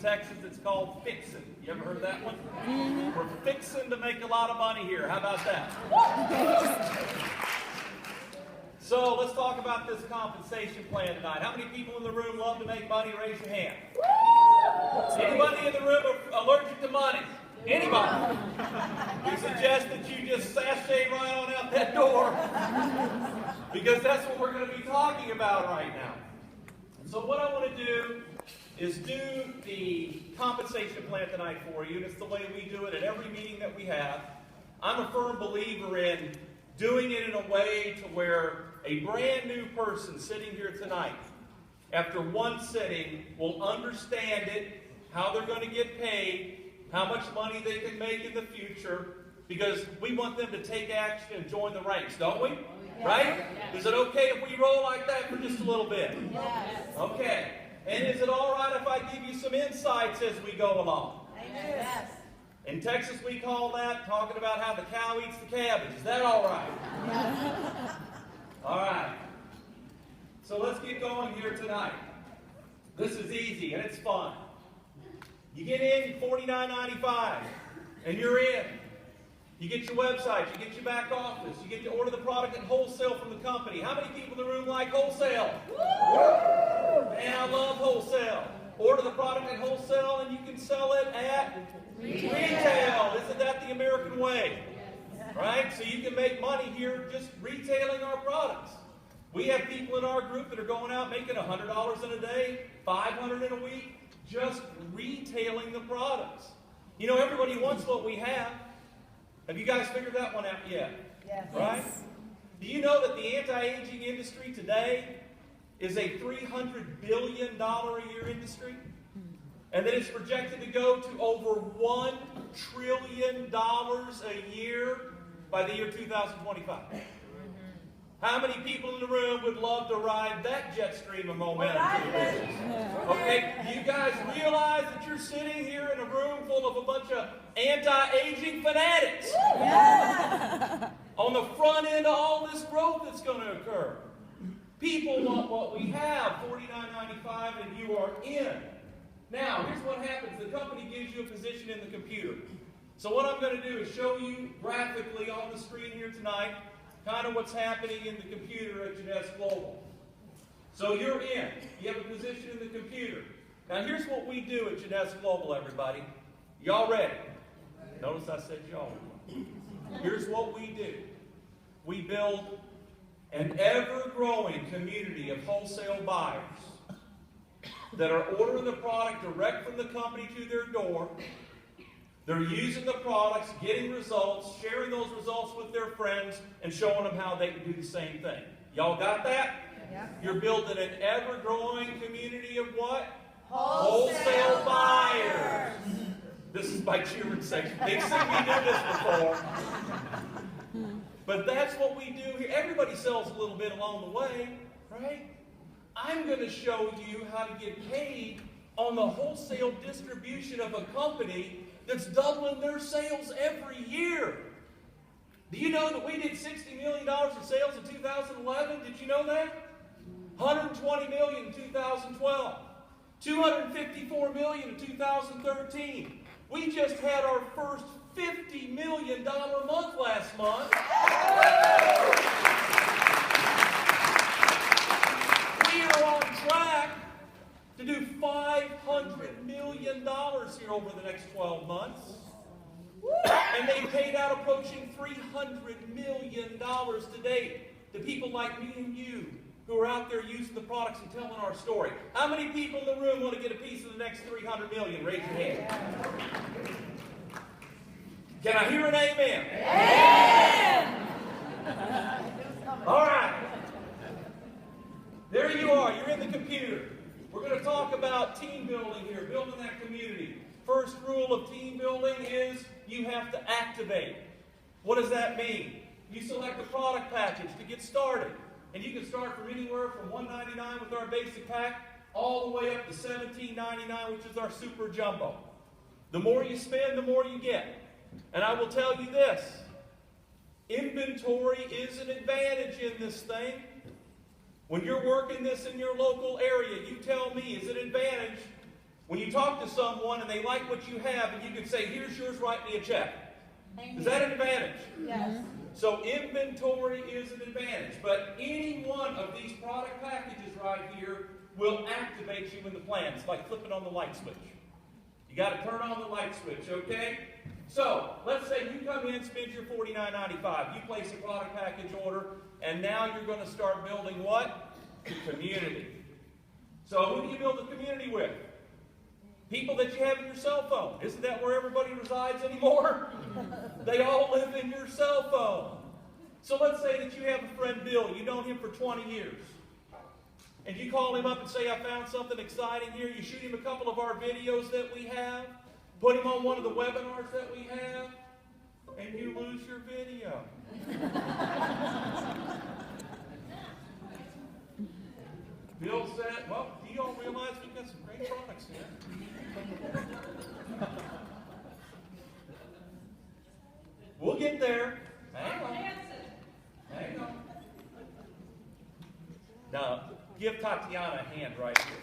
Texas, it's called fixing. You ever heard of that one? We're fixing to make a lot of money here. How about that? So let's talk about this compensation plan tonight. How many people in the room love to make money? Raise your hand. Anybody in the room allergic to money? Anybody? We suggest that you just sashay right on out that door, because that's what we're going to be talking about right now. So what I want to do is do the compensation plan tonight for you, and it's the way we do it at every meeting that we have. I'm a firm believer in doing it in a way to where a brand new person sitting here tonight, after one sitting, will understand it, how they're going to get paid, how much money they can make in the future, because we want them to take action and join the ranks, don't we? Yes. Right? Yes. Is it okay if we roll like that for just a little bit? Yes. Okay. And is it all right if I give you some insights as we go along? Yes. In Texas, we call that talking about how the cow eats the cabbage. Is that all right? Yes. All right. So let's get going here tonight. This is easy and it's fun. You get in, $49.95, and you're in. You get your website, you get your back office, you get to order the product at wholesale from the company. How many people in the room like wholesale? Woo! Man, I love wholesale. Order the product at wholesale and you can sell it at retail. Isn't that the American way? Right? So you can make money here just retailing our products. We have people in our group that are going out making $100 in a day, $500 in a week, just retailing the products. You know, everybody wants what we have. Have you guys figured that one out yet? Yes. Right? Do you know that the anti-aging industry today is a $300 billion a year industry? And that it's projected to go to over $1 trillion a year by the year 2025. How many people in the room would love to ride that jet stream of momentum? Okay, you guys realize that you're sitting here in a room full of a bunch of anti-aging fanatics. Yeah. On the front end of all this growth that's going to occur. People want what we have, $49.95, and you are in. Now, here's what happens. The company gives you a position in the computer. So what I'm going to do is show you graphically on the screen here tonight kind of what's happening in the computer at Jeunesse Global. So you're in. You have a position in the computer. Now here's what we do at Jeunesse Global, everybody. Y'all ready? Notice I said y'all. Here's what we do. We build an ever-growing community of wholesale buyers that are ordering the product direct from the company to their door. They're using the products, getting results, sharing those results with their friends, and showing them how they can do the same thing. Y'all got that? Yeah. You're building an ever-growing community of what? Wholesale buyers. This is my cheering section. They've seen me do this before. But that's what we do here. Everybody sells a little bit along the way, right? I'm going to show you how to get paid on the wholesale distribution of a company that's doubling their sales every year. Do you know that we did $60 million in sales in 2011? Did you know that? $120 million in 2012. $254 million in 2013. We just had our first $50 million month last month. We are on track to do $500 million here over the next 12 months. And they paid out approaching $300 million to date to people like me and you who are out there using the products and telling our story. How many people in the room want to get a piece of the next $300 million? Raise your hand. Can I hear an amen? Amen! All right. There you are. You're in the computer. We're going to talk about team building here, building that community. First rule of team building is you have to activate. What does that mean? You select a product package to get started. And you can start from anywhere from $1.99 with our basic pack all the way up to $17.99, which is our super jumbo. The more you spend, the more you get. And I will tell you this, inventory is an advantage in this thing. When you're working this in your local area, you tell me, is it an advantage When you talk to someone and they like what you have, and you can say, here's yours, write me a check. Is that an advantage? Yes. So inventory is an advantage. But any one of these product packages right here will activate you in the plan. It's like flipping on the light switch. You got to turn on the light switch, okay? So let's say you come in, spend your $49.95. You place a product package order, and now you're going to start building what? The community. So who do you build the community with? People that you have in your cell phone. Isn't that where everybody resides anymore? They all live in your cell phone. So let's say that you have a friend, Bill. You've known him for 20 years. And you call him up and say, I found something exciting here. You shoot him a couple of our videos that we have. Put him on one of the webinars that we have. And you lose your video. Bill said, well, do you all realize we've got some great products here? We'll get there. Hang on. Hang on. Now, give Tatiana a hand right here.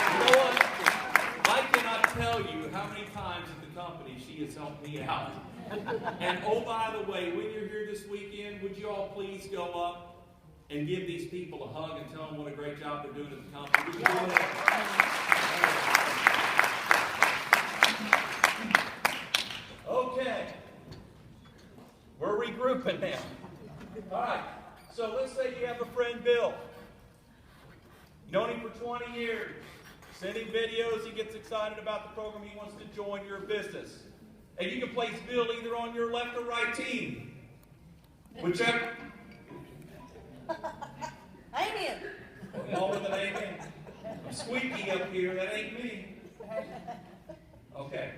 You know what? I cannot tell you how many times at the company she has helped me out. And oh, by the way, when you're here this weekend, would you all please go up and give these people a hug and tell them what a great job they're doing at the company? Would you do that? Okay. We're regrouping now. All right. So let's say you have a friend, Bill. You've known him for 20 years. Send him videos. He gets excited about the program. He wants to join your business. And you can place Bill either on your left or right team. Whichever. Amen. All with an amen. I'm squeaky up here. That ain't me. Okay.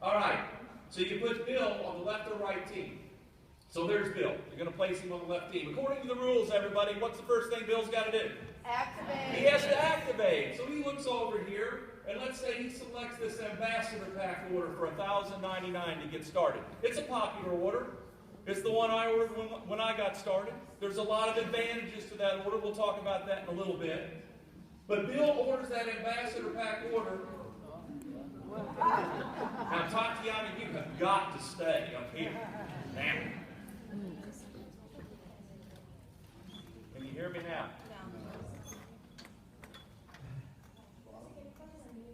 All right. So you put Bill on the left or right team. So there's Bill. You're going to place him on the left team. According to the rules, everybody, what's the first thing Bill's got to do? Activate. He has to activate. So he looks over here, and let's say he selects this ambassador pack order for $1,099 to get started. It's a popular order. It's the one I ordered when I got started. There's a lot of advantages to that order. We'll talk about that in a little bit. But Bill orders that ambassador pack order. Now, Tatiana, you have got to stay up here. Now. Can you hear me now?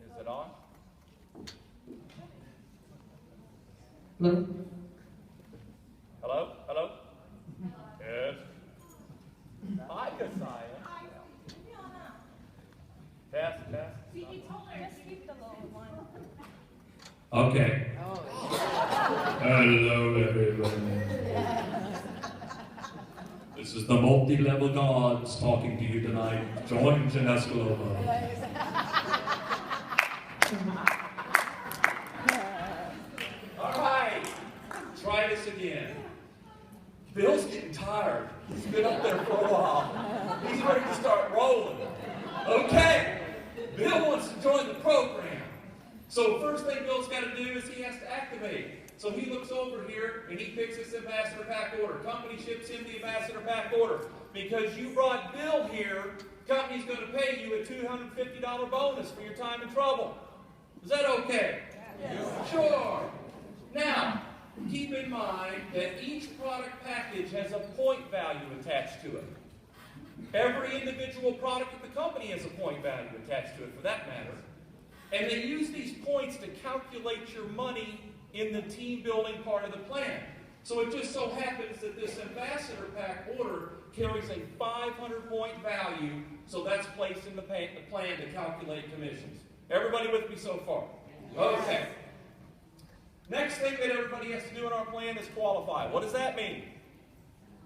Is it on? Hello? Hello? Hello? Yes. Hi, Josiah. Test, test. See, he told her to keep the lower one. Okay. Hello, everyone. This is the multi-level gods talking to you tonight. Join Jeunesse Global. All right. Try this again. Bill's getting tired. He's been up there for a while. He's ready to start rolling. Okay. Bill wants to join the program. So first thing Bill's got to do is he has to activate. So he looks over here and he picks this ambassador pack order. Company ships him the ambassador pack order. Because you brought Bill here, company's going to pay you a $250 bonus for your time and trouble. Is that okay? Yes. Sure. Now, keep in mind that each product package has a point value attached to it. Every individual product of the company has a point value attached to it, for that matter. And they use these points to calculate your money in the team building part of the plan. So it just so happens that this ambassador pack order carries a 500-point value, so that's placed in the plan to calculate commissions. Everybody with me so far? Okay. Next thing that everybody has to do in our plan is qualify. What does that mean?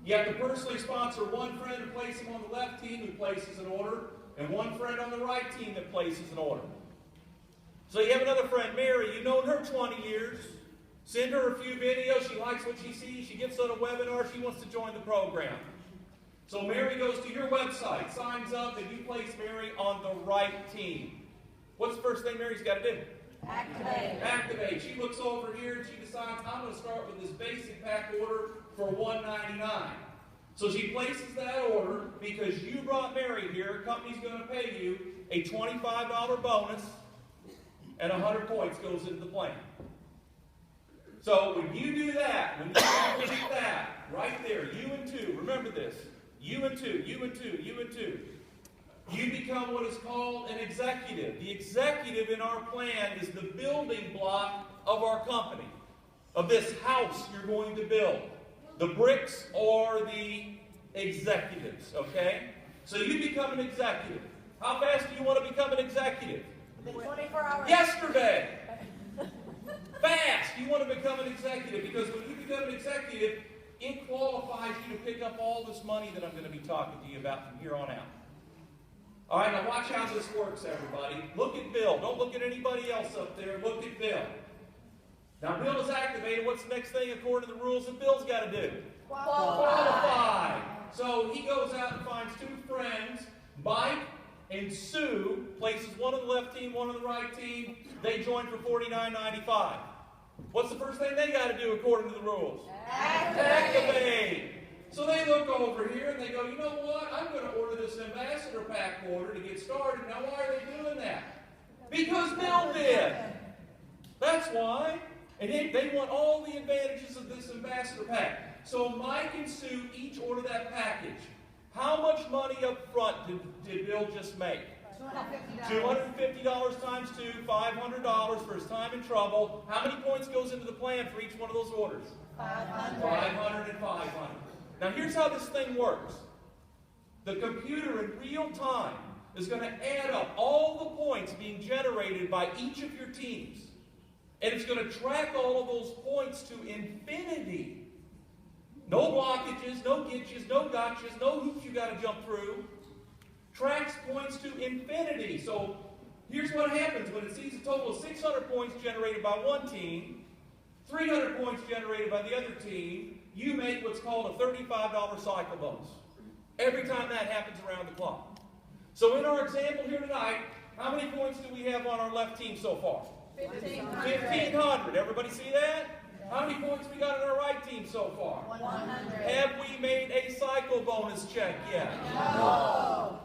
You have to personally sponsor one friend to place him on the left team who places an order, and one friend on the right team that places an order. So you have another friend, Mary. You've known her 20 years. Send her a few videos. She likes what she sees. She gets on a webinar. She wants to join the program. So Mary goes to your website, signs up, and you place Mary on the right team. What's the first thing Mary's got to do? Activate. Activate. She looks over here and she decides, I'm going to start with this basic pack order for $199. So she places that order because you brought Mary here. Company's going to pay you a $25 bonus, and 100 points goes into the plan. So when you do that, when you complete that, right there, you and two, remember this, you and two, you and two, you and two, you become what is called an executive. The executive in our plan is the building block of our company, of this house you're going to build. The bricks are the executives, okay? So you become an executive. How fast do you want to become an executive? Within 24 hours. Yesterday. Fast. You want to become an executive because when you become an executive, it qualifies you to pick up all this money that I'm going to be talking to you about from here on out. All right, now watch how this works, everybody. Look at Bill. Don't look at anybody else up there. Look at Bill. Now, Bill is activated. What's the next thing according to the rules that Bill's got to do? Qualify. So he goes out and finds two friends, Mike and Sue, places one on the left team, one on the right team. They join for $49.95. What's the first thing they got to do according to the rules? Activate. So they look over here and they go, you know what? I'm going to order this ambassador pack order to get started. Now, why are they doing that? Because Bill did. That's why. And they want all the advantages of this ambassador pack. So Mike and Sue each order that package. How much money up front did Bill just make? $250 times 2, $500 for his time and trouble. How many points goes into the plan for each one of those orders? 500 and 500. Now here's how this thing works. The computer in real time is going to add up all the points being generated by each of your teams. And it's going to track all of those points to infinity. No blockages, no gitches, no gotchas, no hoops you got to jump through. Tracks points to infinity. So here's what happens when it sees a total of 600 points generated by one team, 300 points generated by the other team, you make what's called a $35 cycle bonus. Every time that happens around the clock. So in our example here tonight, how many points do we have on our left team so far? 1,500. Everybody see that? How many points we got on our right team so far? 100. Have we made a cycle bonus check yet? No.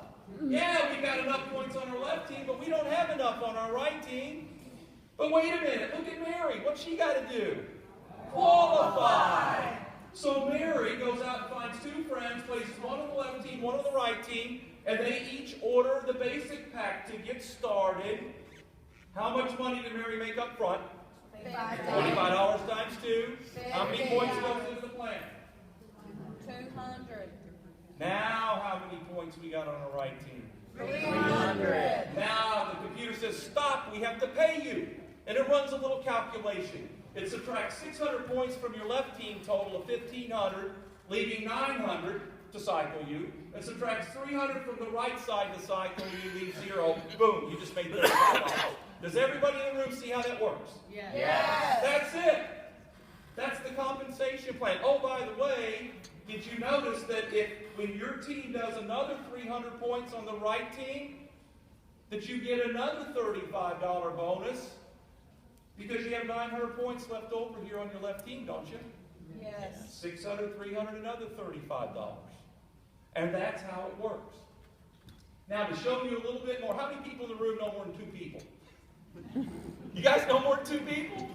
Yeah, we got enough points on our left team, but we don't have enough on our right team. But wait a minute, look at Mary. What's she got to do? Qualify. So Mary goes out and finds two friends, places one on the left team, one on the right team, and they each order the basic pack to get started. How much money did Mary make up front? $25 times 2. How many points goes into the plan? 200. Now how many points we got on our right team? 300. Now the computer says, stop, we have to pay you. And it runs a little calculation. It subtracts 600 points from your left team total of 1,500, leaving 900 to cycle you, and subtracts 300 from the right side to cycle you, leave 0. Boom, you just made $35. Does everybody in the room see how that works? Yes. That's it. That's the compensation plan. Oh, by the way, did you notice that when your team does another 300 points on the right team, that you get another $35 bonus because you have 900 points left over here on your left team, don't you? Yes. 600, 300, another $35. And that's how it works. Now, to show you a little bit more, how many people in the room know more than 2 people? You guys know more than 2 people?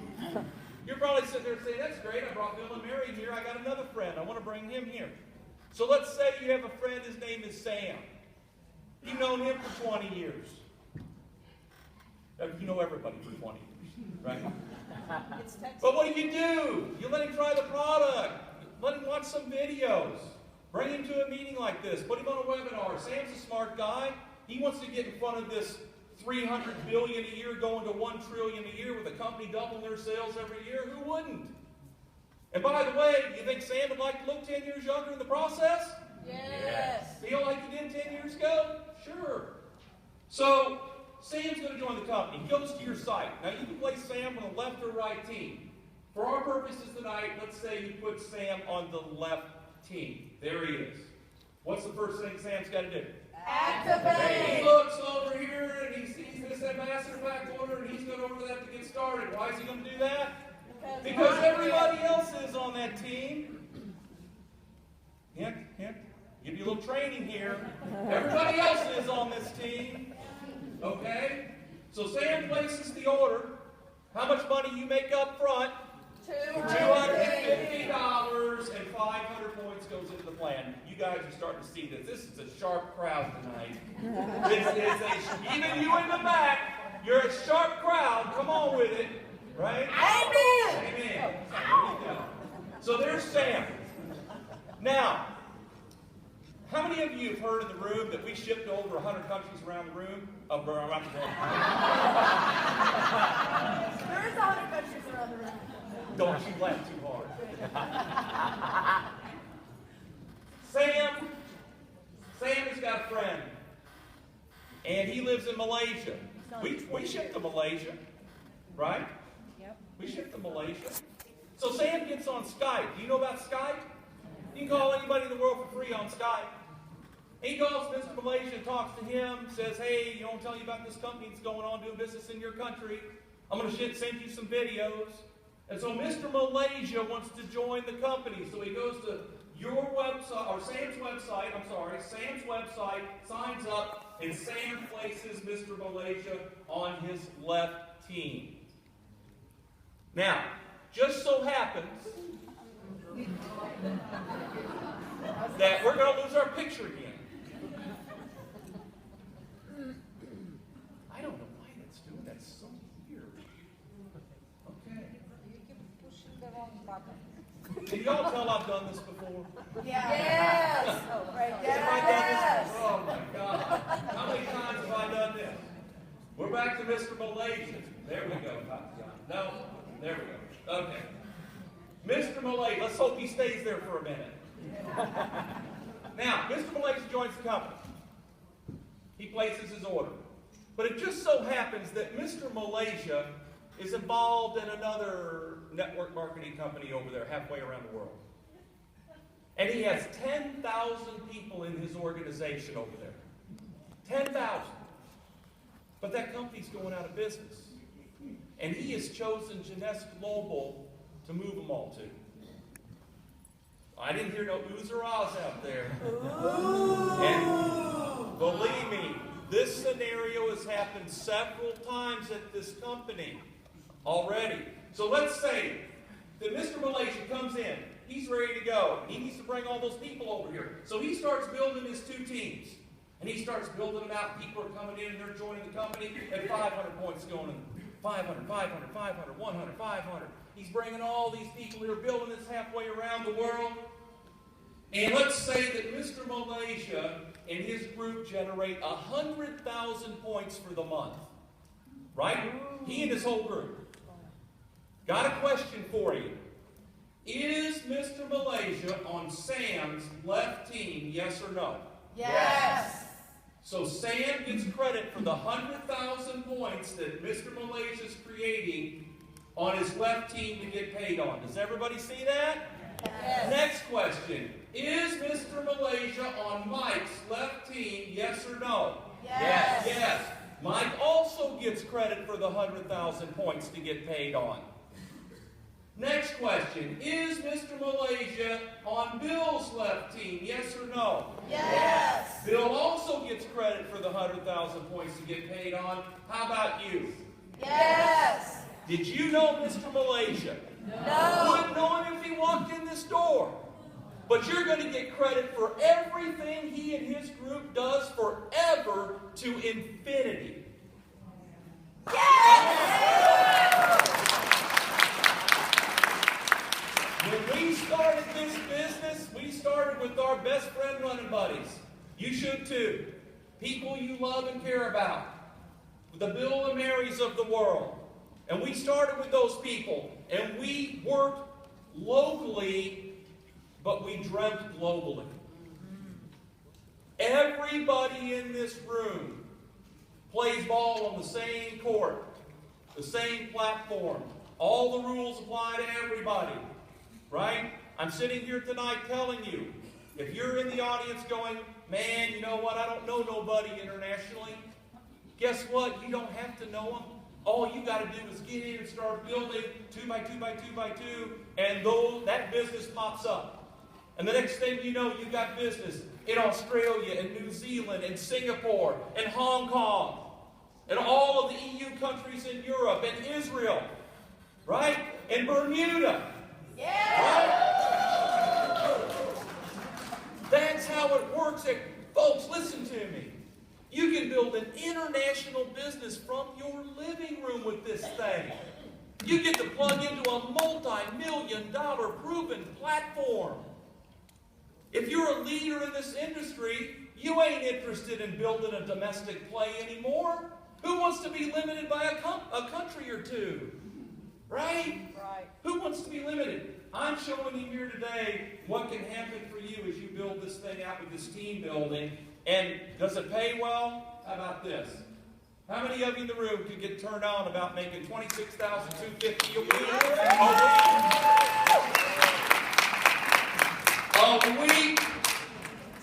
You're probably sitting there saying, that's great, I brought Bill and Mary here, I got another friend, I want to bring him here. So let's say you have a friend, his name is Sam. You've known him for 20 years. You know everybody for 20 years, right? But what do? You let him try the product. Let him watch some videos. Bring him to a meeting like this. Put him on a webinar. Sam's a smart guy. He wants to get in front of this $300 billion a year going to $1 trillion a year with a company doubling their sales every year. Who wouldn't? And by the way, you think Sam would like to look 10 years younger in the process? Yes. Feel like he did 10 years ago? Sure. So, Sam's going to join the company. He goes to your site. Now, you can place Sam on the left or right team. For our purposes tonight, let's say you put Sam on the left team. There he is. What's the first thing Sam's got to do? Activate. He looks over here and he sees this ambassador pack order and he's going to order that to get started. Why is he going to do that? Because everybody else is on that team. Hint, hint. Give you a little training here. Everybody else is on this team. Okay? So Sam places the order. How much money you make up front? $250 and 500 points goes into the plan. You guys are starting to see this. This is a sharp crowd tonight. Even you in the back, you're a sharp crowd. Come on with it. Right? Amen. Amen. So there's Sam. Now, how many of you have heard in the room that we ship to over 100 countries around the room? Around the world. There is 100 countries around the room. Don't you laugh too hard. Sam has got a friend, and he lives in Malaysia. We ship to Malaysia, right? Yep. We ship to Malaysia. So Sam gets on Skype. Do you know about Skype? You can call anybody in the world for free on Skype. He calls Mr. Malaysia and talks to him, says, hey, you know, I'll tell you about this company that's going on doing business in your country. I'm going to send you some videos. And so Mr. Malaysia wants to join the company. So he goes to your website, or Sam's website, signs up, and Sam places Mr. Malaysia on his left team. Now, just so happens that we're going to lose our picture again. I don't know why that's doing that. So weird. Okay. You keep pushing the wrong button. Can y'all tell I've done this before? Yes. Right. Have I done this? Yes. Oh my God. How many times have I done this? We're back to Mr. Malaysia. There we go. No, there we go. Okay. Mr. Malaysia, let's hope he stays there for a minute. Now, Mr. Malaysia joins the company. He places his order. But it just so happens that Mr. Malaysia is involved in another network marketing company over there halfway around the world. And he has 10,000 people in his organization over there. 10,000. But that company's going out of business. And he has chosen Jeunesse Global to move them all to. I didn't hear no oohs or ahs out there. And believe me, this scenario has happened several times at this company already. So let's say that Mr. Malaysia comes in. He's ready to go. He needs to bring all those people over here. So he starts building his two teams. And he starts building them out. People are coming in and they're joining the company at 500 points going in. 500, 500, 500, 100, 500. He's bringing all these people who are building this halfway around the world. And let's say that Mr. Malaysia and his group generate 100,000 points for the month. Right? He and his whole group. Got a question for you. Is Mr. Malaysia on Sam's left team, yes or no? Yes. So Sam gets credit for the 100,000 points that Mr. Malaysia is creating on his left team to get paid on. Does everybody see that? Yes. Next question. Is Mr. Malaysia on Mike's left team, yes or no? Yes. Yes. Mike also gets credit for the 100,000 points to get paid on. Next question. Is Mr. Malaysia on Bill's left team, yes or no? Yes. Bill also gets credit for the 100,000 points to get paid on. How about you? Yes. Did you know Mr. Malaysia? No. Wouldn't know him if he walked in this door. But you're going to get credit for everything he and his group does forever to infinity. When we started this business, we started with our best friend running buddies. You should too. People you love and care about. The Bill and Marys of the world. And we started with those people. And we worked locally, but we dreamt globally. Everybody in this room plays ball on the same court, the same platform. All the rules apply to everybody. Right? I'm sitting here tonight telling you, if you're in the audience going, man, you know what, I don't know nobody internationally. Guess what? You don't have to know them. All you got to do is get in and start building 2 by 2 by 2 by 2, and that business pops up. And the next thing you know, you've got business in Australia and New Zealand and Singapore and Hong Kong. and all of the EU countries in Europe, and Israel, right? And Bermuda. Right? That's how it works. Folks, listen to me. You can build an international business from your living room with this thing. You get to plug into a multi-million-dollar proven platform. If you're a leader in this industry, you ain't interested in building a domestic play anymore. Who wants to be limited by a country or two? Right? Right. Who wants to be limited? I'm showing you here today what can happen for you as you build this thing out with this team building. And does it pay well? How about this? How many of you in the room could get turned on about making $26,250 a week? A week.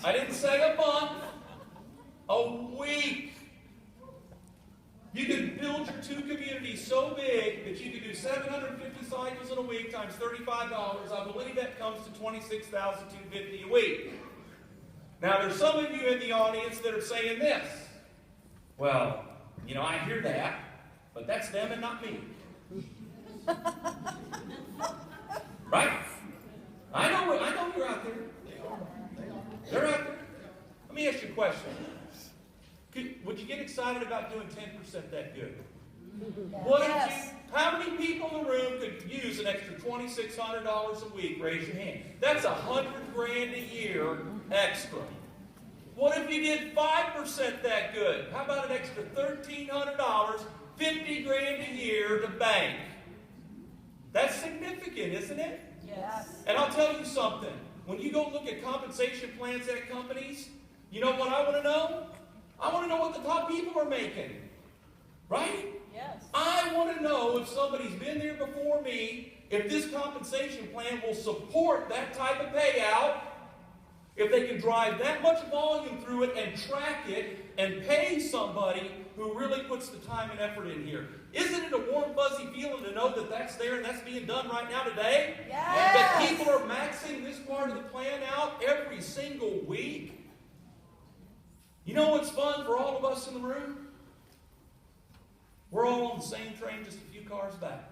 I didn't say a month. A week. You can build your two communities so big that you can do 750 cycles in a week times $35. I believe that comes to $26,250 a week. Now, there's some of you in the audience that are saying this. Well, you know, I hear that, but that's them and not me. Right? I know you're out there. They're out there. Let me ask you a question. Would you get excited about doing 10% that good? What Yes. how many people in the room could use an extra $2,600 a week? Raise your hand. That's $100,000 a year extra. What if you did 5% that good? How about an extra $1,300, $50,000 a year to bank? That's significant, isn't it? Yes. And I'll tell you something. When you go look at compensation plans at companies, you know what I want to know? I want to know what the top people are making. Right? Yes. I want to know if somebody's been there before me, if this compensation plan will support that type of payout, if they can drive that much volume through it and track it and pay somebody who really puts the time and effort in here. Isn't it a warm, fuzzy feeling to know that that's there and that's being done right now today? Yes. That people are maxing this part of the plan out every single week? You know what's fun for all of us in the room? We're all on the same train, just a few cars back.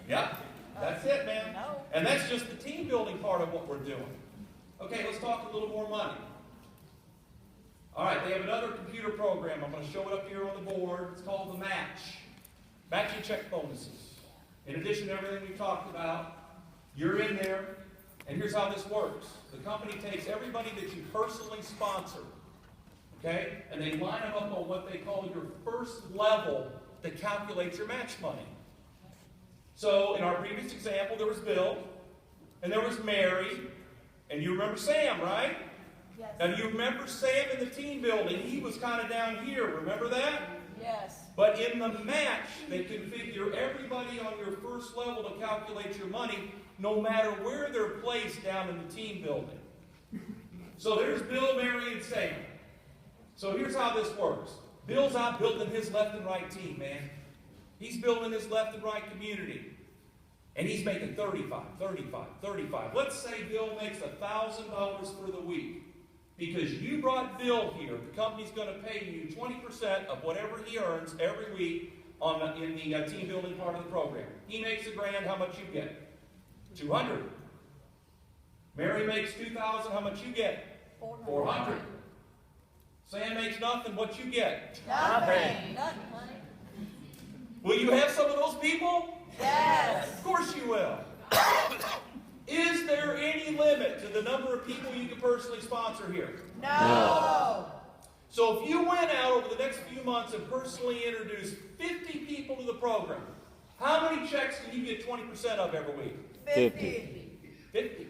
Yeah, that's it, man. And that's just the team building part of what we're doing. Okay, let's talk a little more money. All right, they have another computer program. I'm going to show it up here on the board. It's called the Match. Matching check bonuses. In addition to everything we've talked about, you're in there, and here's how this works. The company takes everybody that you personally sponsor, okay, and they line them up on what they call your first level to calculate your match money. So, in our previous example, there was Bill, and there was Mary, and you remember Sam, right? Yes. Now, you remember Sam in the team building. He was kind of down here. Remember that? Yes. But in the match, they configure everybody on your first level to calculate your money, no matter where they're placed down in the team building. So there's Bill, Mary, and Sam. So here's how this works. Bill's out building his left and right team, man. He's building his left and right community. And he's making 35, 35, 35. Let's say Bill makes $1,000 for the week. Because you brought Bill here, the company's going to pay you 20% of whatever he earns every week in the team building part of the program. He makes $1,000, how much you get? $200. Mary makes $2,000, how much you get? $400. Sam makes nothing, what you get? Nothing. Nothing, honey. Will you have some of those people? Yes. Of course you will. Is there any limit to the number of people you can personally sponsor here? No. So if you went out over the next few months and personally introduced 50 people to the program, how many checks can you get 20% of every week? 50. 50.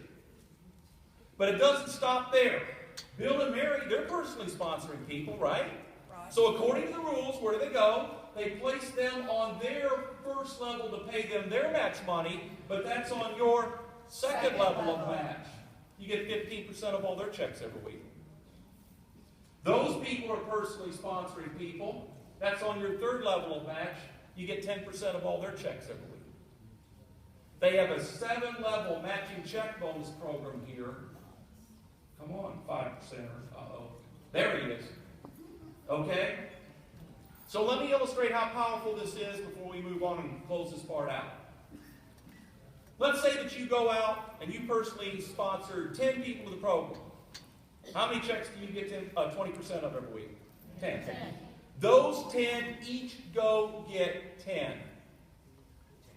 But it doesn't stop there. Bill and Mary, they're personally sponsoring people, right? So according to the rules, where do they go? They place them on their first level to pay them their match money, but that's on your second level of match. You get 15% of all their checks every week. Those people are personally sponsoring people. That's on your third level of match. You get 10% of all their checks every week. They have a 7-level matching check bonus program here. Come on, 5%. Uh-oh. There he is. Okay? So let me illustrate how powerful this is before we move on and close this part out. Let's say that you go out and you personally sponsor 10 people to the program. How many checks do you get 20% of every week? 10. Those 10 each go get 10.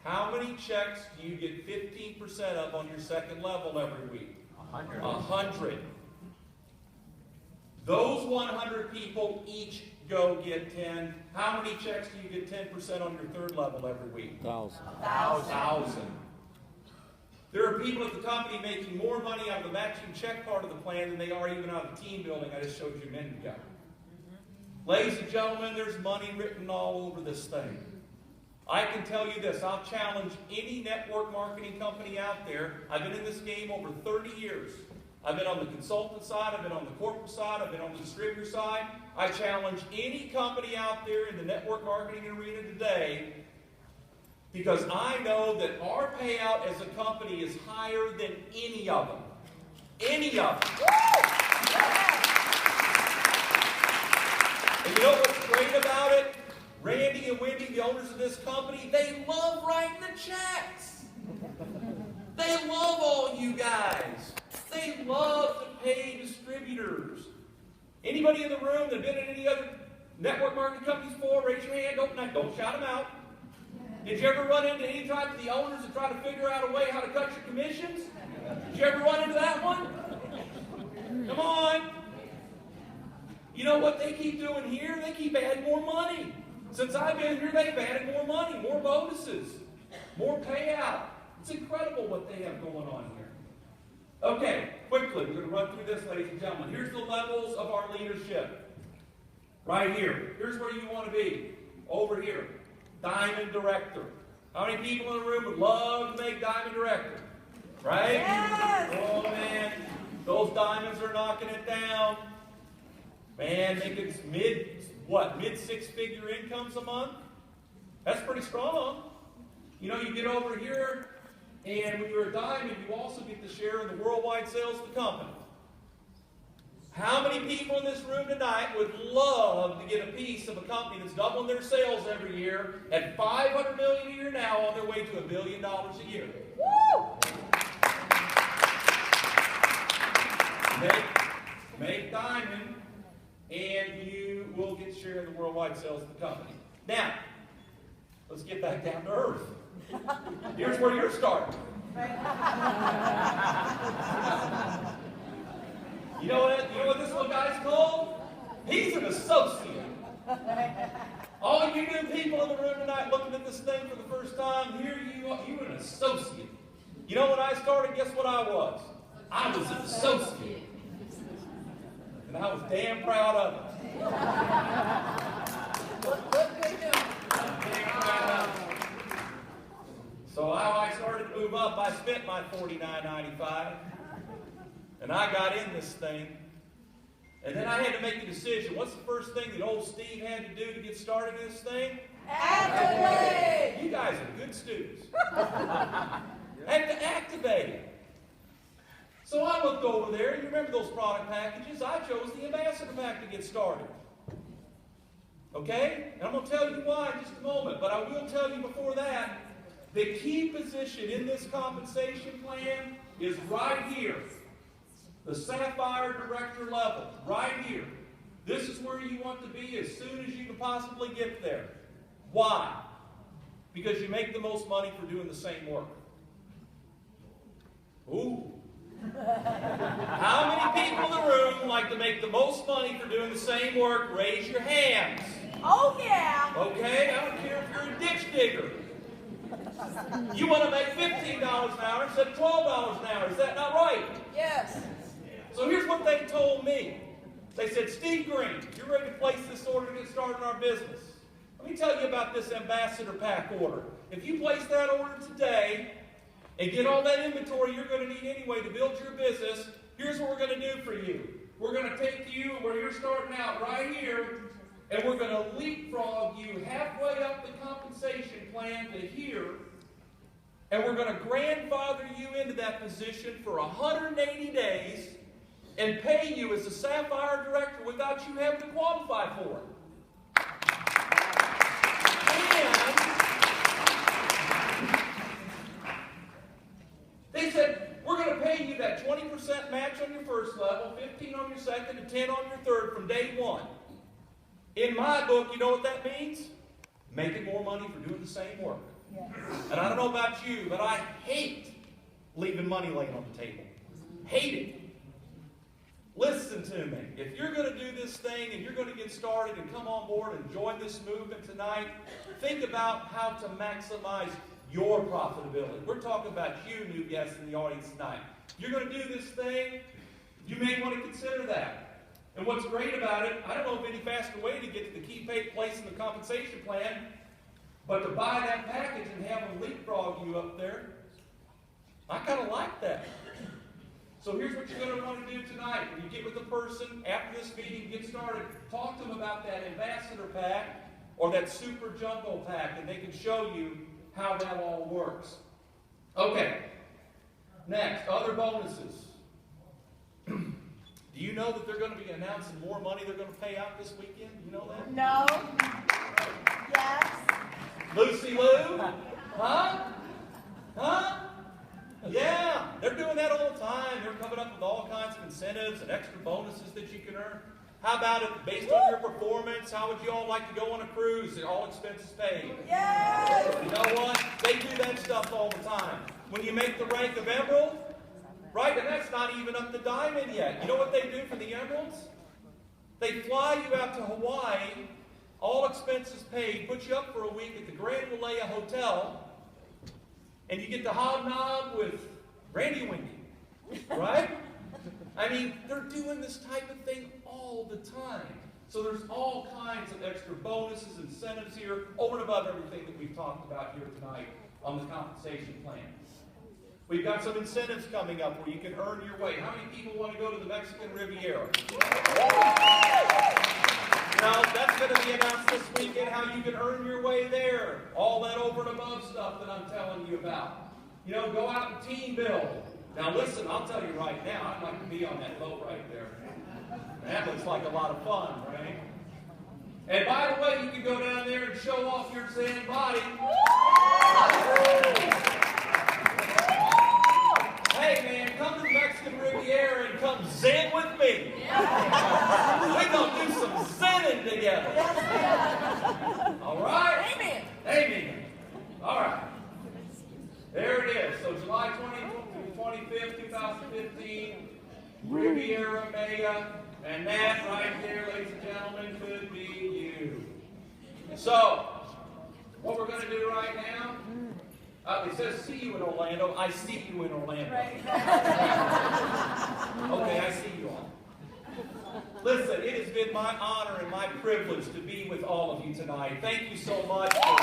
How many checks do you get 15% of on your second level every week? 100. 100. Those 100 people each go get 10. How many checks do you get 10% on your third level every week? 1,000. There are people at the company making more money out of the matching check part of the plan than they are even out of the team building I just showed you a minute ago. Ladies and gentlemen, there's money written all over this thing. I can tell you this, I'll challenge any network marketing company out there. I've been in this game over 30 years. I've been on the consultant side, I've been on the corporate side, I've been on the distributor side. I challenge any company out there in the network marketing arena today, because I know that our payout as a company is higher than any of them. Any of them. And you know what's great about it? Randy and Wendy, the owners of this company, they love writing the checks. They love all you guys. They love to pay distributors. Anybody in the room that have been in any other network marketing companies before, raise your hand. Don't shout them out. Did you ever run into any type of the owners and try to figure out a way how to cut your commissions? Did you ever run into that one? Come on. You know what they keep doing here? They keep adding more money. Since I've been here, they've added more money, more bonuses, more payout. It's incredible what they have going on here. Okay, quickly, we're going to run through this, ladies and gentlemen. Here's the levels of our leadership. Right here. Here's where you want to be. Over here. Diamond Director. How many people in the room would love to make Diamond Director? Right? Yes! Oh, man. Those diamonds are knocking it down. Man, making mid six-figure incomes a month? That's pretty strong. You know, you get over here, and when you're a diamond, you also get to share in the worldwide sales of the company. How many people in this room tonight would love to get a piece of a company that's doubling their sales every year at $500 million a year now on their way to $1 billion a year? Woo! Make diamond, and you will get share in the worldwide sales of the company. Now, let's get back down to earth. Here's where you're starting. You know what this little guy's called? He's an associate. All you new people in the room tonight looking at this thing for the first time, here you are, you're an associate. You know when I started, guess what I was? I was an associate. And I was damn proud of it. Damn proud of it. So how I started to move up, I spent my $49.95. And I got in this thing. And then I had to make a decision. What's the first thing that old Steve had to do to get started in this thing? Activate! You guys are good students. I had to activate it. So I looked over there. You remember those product packages? I chose the Ambassador Pack to get started. Okay? And I'm going to tell you why in just a moment. But I will tell you before that, the key position in this compensation plan is right here. The Sapphire Director level, right here. This is where you want to be as soon as you can possibly get there. Why? Because you make the most money for doing the same work. Ooh. How many people in the room like to make the most money for doing the same work? Raise your hands. Oh, yeah. Okay? I don't care if you're a ditch digger. You want to make $15 an hour instead of $12 an hour. Is that not right? Yes. So here's what they told me. They said, Steve Green, you're ready to place this order to get started in our business. Let me tell you about this Ambassador Pack order. If you place that order today and get all that inventory you're going to need anyway to build your business, here's what we're going to do for you. We're going to take you where you're starting out right here, and we're going to leapfrog you halfway up the compensation plan to here, And we're going to grandfather you into that position for 180 days and pay you as a Sapphire Director without you having to qualify for it. And they said, we're going to pay you that 20% match on your first level, 15 on your second, and 10 on your third from day one. In my book, you know what that means? Making more money for doing the same work. Yes. And I don't know about you, but I hate leaving money laying on the table. Hate it. Listen to me. If you're going to do this thing and you're going to get started and come on board and join this movement tonight, think about how to maximize your profitability. We're talking about you, new guests in the audience tonight. If you're going to do this thing, you may want to consider that. And what's great about it, I don't know of any faster way to get to the key place in the compensation plan, but to buy that package and have them leapfrog you up there. I kind of like that. So here's what you're going to want to do tonight. When you get with a person after this meeting, get started, talk to them about that ambassador pack or that super jumbo pack, and they can show you how that all works. Okay. Next, other bonuses. Do you know that they're going to be announcing more money they're going to pay out this weekend? You know that? No. Yes. Lucy Lou? Huh? Huh? Yeah, they're doing that all the time. They're coming up with all kinds of incentives and extra bonuses that you can earn. How about it, based on your performance, how would you all like to go on a cruise? All expenses paid. Yes. You know what? They do that stuff all the time. When you make the rank of Emerald, right, and that's not even up to Diamond yet. You know what they do for the Emeralds? They fly you out to Hawaii, all expenses paid, put you up for a week at the Grand Wailea Hotel, and you get to hobnob with Randy Winky, right? I mean, they're doing this type of thing all the time. So there's all kinds of extra bonuses, incentives here, over and above everything that we've talked about here tonight on the compensation plan. We've got some incentives coming up where you can earn your way. How many people want to go to the Mexican Riviera? Now, that's going to be announced this weekend, how you can earn your way there. All that over and above stuff that I'm telling you about. You know, go out and team build. Now, listen, I'll tell you right now, I'd like to be on that boat right there. That looks like a lot of fun, right? And by the way, you can go down there and show off your Zen body. Hey, man, come to the Mexican Riviera and come Zen with me. We're going to do some Zenning together. All right? Amen. Amen. All right. There it is. So July 25th, 2015, Riviera Maya. And that right there, ladies and gentlemen, could be you. So, what we're going to do right now, it says see you in Orlando. I see you in Orlando. Right. Okay, I see you all. Listen, it has been my honor and my privilege to be with all of you tonight. Thank you so much for